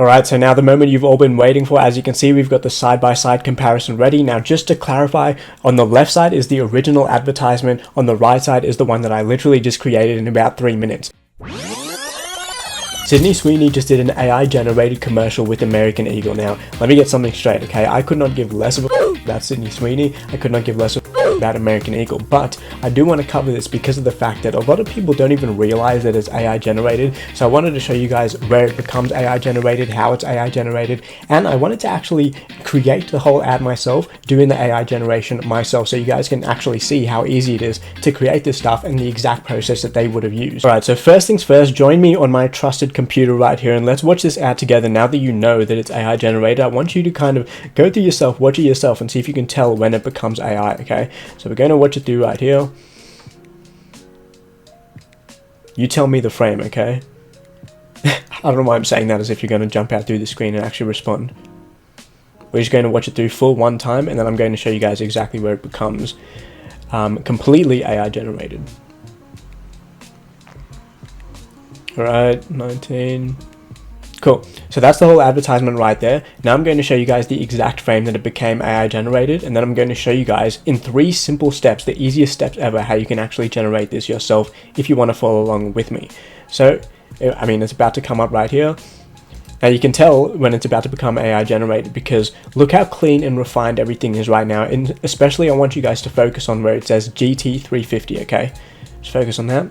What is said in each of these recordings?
Alright, so now the moment you've all been waiting for. As you can see, we've got the side-by-side comparison ready. Now, just to clarify, on the left side is the original advertisement, on the right side is the one that I literally just created in about 3 minutes. Sydney Sweeney just did an AI-generated commercial with American Eagle. Now, let me get something straight, okay? I could not give less of a about Sydney Sweeney. I could not give less of a about American Eagle, but I do want to cover this because of the fact that a lot of people don't even realize that it's AI generated. So I wanted to show you guys where it becomes AI generated, how it's AI generated, and I wanted to actually create the whole ad myself, doing the AI generation myself, so you guys can actually see how easy it is to create this stuff and the exact process that they would have used. Alright, so first things first, join me on my trusted computer right here and let's watch this ad together. Now that you know that it's AI generated, I want you to kind of go through yourself, watch it yourself, and see if you can tell when it becomes AI, okay? So we're going to watch it through right here. You tell me the frame, okay? I don't know why I'm saying that as if you're going to jump out through the screen and actually respond. We're just going to watch it through full one time, and then I'm going to show you guys exactly where it becomes completely AI generated. Alright, 19. Cool. So that's the whole advertisement right there. Now I'm going to show you guys the exact frame that it became AI generated, and then I'm going to show you guys in 3 simple steps, the easiest steps ever, how you can actually generate this yourself if you want to follow along with me. So, I mean, it's about to come up right here. Now you can tell when it's about to become AI generated because look how clean and refined everything is right now, and especially I want you guys to focus on where it says GT350, okay? Just focus on that.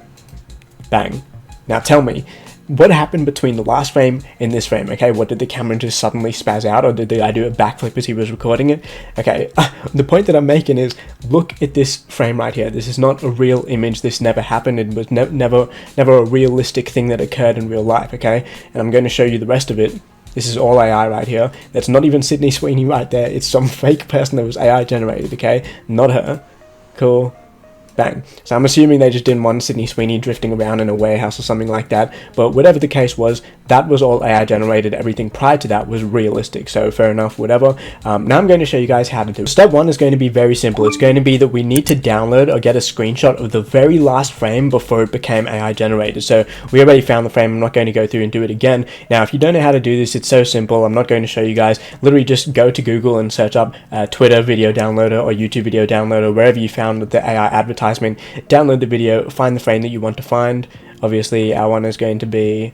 Bang. Now tell me, what happened between the last frame and this frame, okay? What, did the camera just suddenly spaz out, or did I do a backflip as he was recording it? Okay, the point that I'm making is, look at this frame right here. This is not a real image. This never happened. It was never a realistic thing that occurred in real life, okay? And I'm going to show you the rest of it. This is all AI right here. That's not even Sydney Sweeney right there. It's some fake person that was AI generated, okay? Not her. Cool. Bang. So I'm assuming they just didn't want Sydney Sweeney drifting around in a warehouse or something like that, but whatever the case was, that was all AI generated. Everything prior to that was realistic, so fair enough, whatever. Now I'm going to show you guys how to do it. Step 1 is going to be very simple. It's going to be that we need to download or get a screenshot of the very last frame before it became AI generated. So we already found the frame. I'm not going to go through and do it again. Now if you don't know how to do this, it's so simple. I'm not going to show you guys. Literally just go to Google and search up Twitter video downloader or YouTube video downloader, wherever you found the AI advertisement. Download the video, find the frame that you want to find. Obviously our one is going to be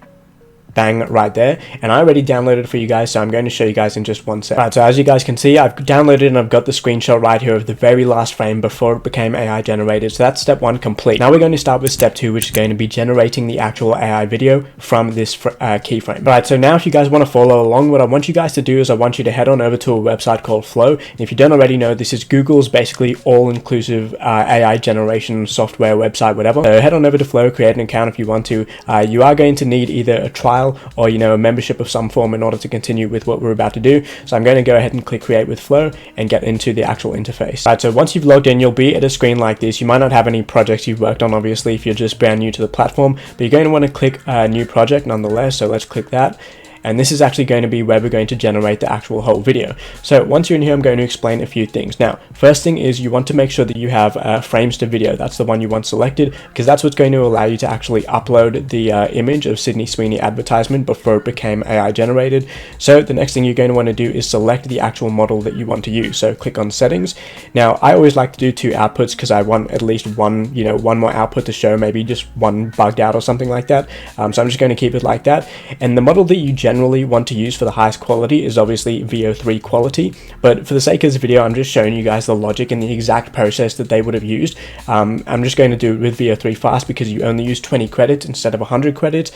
bang right there, and I already downloaded it for you guys, so I'm going to show you guys in just one sec. Alright, so as you guys can see, I've downloaded and I've got the screenshot right here of the very last frame before it became AI generated. So that's step 1 complete. Now we're going to start with step 2, which is going to be generating the actual AI video from this keyframe. Alright, so now if you guys want to follow along, what I want you guys to do is I want you to head on over to a website called Flow. And if you don't already know, this is Google's basically all-inclusive AI generation software website, whatever. So head on over to Flow, create an account if you want to. You are going to need either a trial or, you know, a membership of some form in order to continue with what we're about to do. So I'm going to go ahead and click create with Flow and get into the actual interface. Alright, so once you've logged in, you'll be at a screen like this. You might not have any projects you've worked on, obviously, if you're just brand new to the platform, but you're going to want to click new project nonetheless. So let's click that. And this is actually going to be where we're going to generate the actual whole video. So once you're in here, I'm going to explain a few things. Now, first thing is you want to make sure that you have frames to video. That's the one you want selected, because that's what's going to allow you to actually upload the image of Sydney Sweeney advertisement before it became AI generated. So the next thing you're going to want to do is select the actual model that you want to use. So click on settings. Now, I always like to do 2 outputs because I want at least one, you know, one more output to show, maybe just one bugged out or something like that. So I'm just going to keep it like that. And the model that you generally want to use for the highest quality is obviously VO3 quality, but for the sake of this video, I'm just showing you guys the logic and the exact process that they would have used. I'm just going to do it with VO3 fast because you only use 20 credits instead of 100 credits,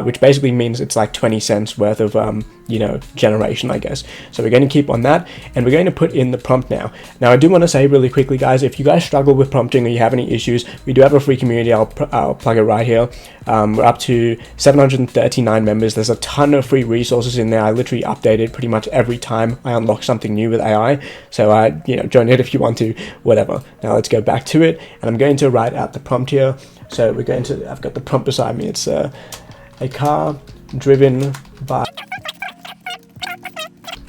which basically means it's like 20 cents worth of you know, generation, I guess. So we're going to keep on that, and we're going to put in the prompt now. Now I do want to say really quickly, guys, if you guys struggle with prompting or you have any issues, we do have a free community. I'll plug it right here. We're up to 739 members. There's a ton of free resources in there. I literally update it pretty much every time I unlock something new with AI. So you know, join it if you want to, whatever. Now let's go back to it, and I'm going to write out the prompt here. So we're going to, I've got the prompt beside me. It's a car driven by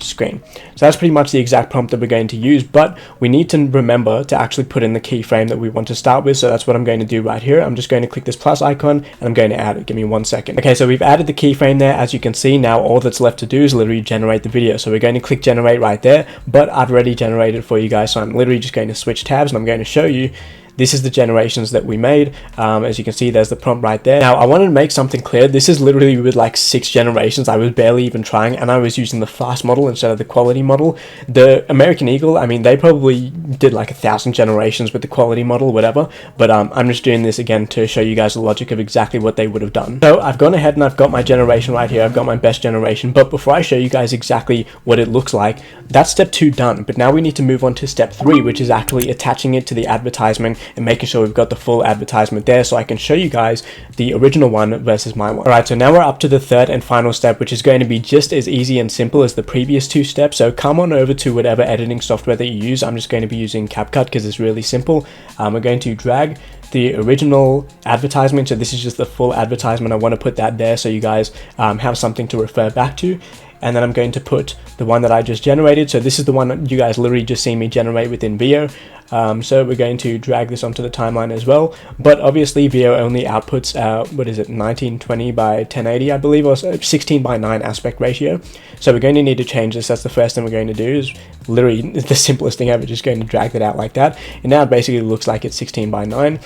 screen. So that's pretty much the exact prompt that we're going to use, but we need to remember to actually put in the keyframe that we want to start with. So that's what I'm going to do right here. I'm just going to click this plus icon and I'm going to add it. Give me 1 second. Okay, so we've added the keyframe there. As you can see, now all that's left to do is literally generate the video. So we're going to click generate right there, but I've already generated for you guys. So I'm literally just going to switch tabs and I'm going to show you. This is the generations that we made. As you can see, there's the prompt right there. Now, I wanted to make something clear. This is literally with like 6 generations. I was barely even trying, and I was using the fast model instead of the quality model. The American Eagle, I mean, they probably did like 1,000 generations with the quality model, whatever. But I'm just doing this again to show you guys the logic of exactly what they would have done. So I've gone ahead and I've got my generation right here. I've got my best generation. But before I show you guys exactly what it looks like, that's step 2 done. But now we need to move on to step 3, which is actually attaching it to the advertisement and making sure we've got the full advertisement there, so I can show you guys the original one versus my one. Alright, so now we're up to the third and final step, which is going to be just as easy and simple as the previous 2 steps. So come on over to whatever editing software that you use. I'm just going to be using CapCut because it's really simple. We're going to drag the original advertisement, so this is just the full advertisement. I want to put that there so you guys have something to refer back to. And then I'm going to put the one that I just generated. So this is the one that you guys literally just see me generate within Veo. So we're going to drag this onto the timeline as well. But obviously Veo only outputs, what is it, 1920 by 1080, I believe, or 16 by 9 aspect ratio. So we're going to need to change this. That's the first thing we're going to do, is literally the simplest thing ever, just going to drag that out like that. And now it basically looks like it's 16 by 9.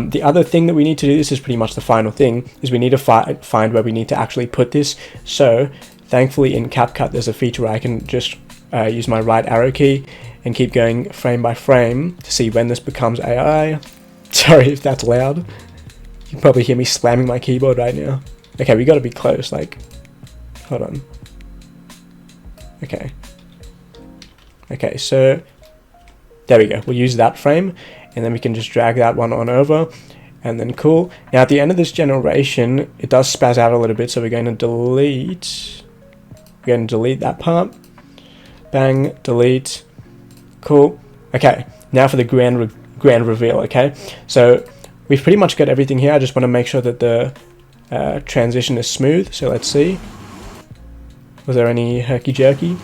The other thing that we need to do, this is pretty much the final thing, is we need to find where we need to actually put this. So thankfully in CapCut there's a feature where I can just use my right arrow key and keep going frame by frame to see when this becomes AI. Sorry if that's loud. You can probably hear me slamming my keyboard right now. Okay, we got to be close, like, hold on. Okay, so there we go. We'll use that frame and then we can just drag that one on over. And then cool. Now at the end of this generation, it does spaz out a little bit, so we're going to delete that part. Bang, delete. Cool. Okay, now for the grand reveal. Okay, so we've pretty much got everything here. I just want to make sure that the transition is smooth. So let's see. Was there any herky jerky?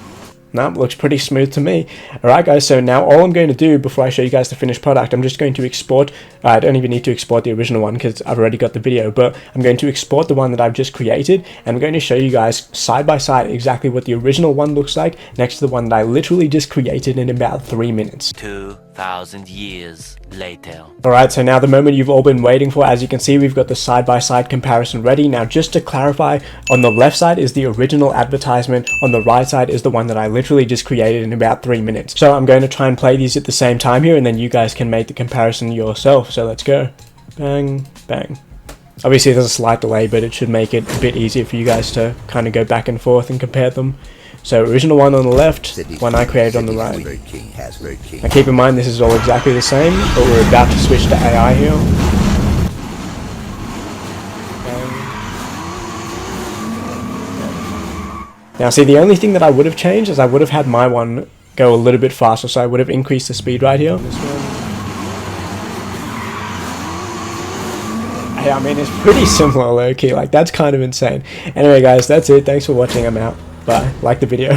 No, looks pretty smooth to me. Alright guys, so now all I'm going to do before I show you guys the finished product, I'm just going to export, I don't even need to export the original one because I've already got the video, but I'm going to export the one that I've just created, and I'm going to show you guys side by side exactly what the original one looks like next to the one that I literally just created in about 3 minutes. 2,000 years later. Alright, so now the moment you've all been waiting for. As you can see, we've got the side-by-side comparison ready. Now just to clarify, on the left side is the original advertisement, on the right side is the one that I literally just created in about 3 minutes. So I'm going to try and play these at the same time here, and then you guys can make the comparison yourself. So let's go. Bang, bang. Obviously there's a slight delay, but it should make it a bit easier for you guys to kind of go back and forth and compare them. So original one on the left, one I created on the right. Now keep in mind this is all exactly the same, but we're about to switch to AI here. Now see, the only thing that I would have changed is I would have had my one go a little bit faster, so I would have increased the speed right here. Hey, I mean, it's pretty similar low-key, like that's kind of insane. Anyway guys, that's it. Thanks for watching. I'm out. Bye. Like the video.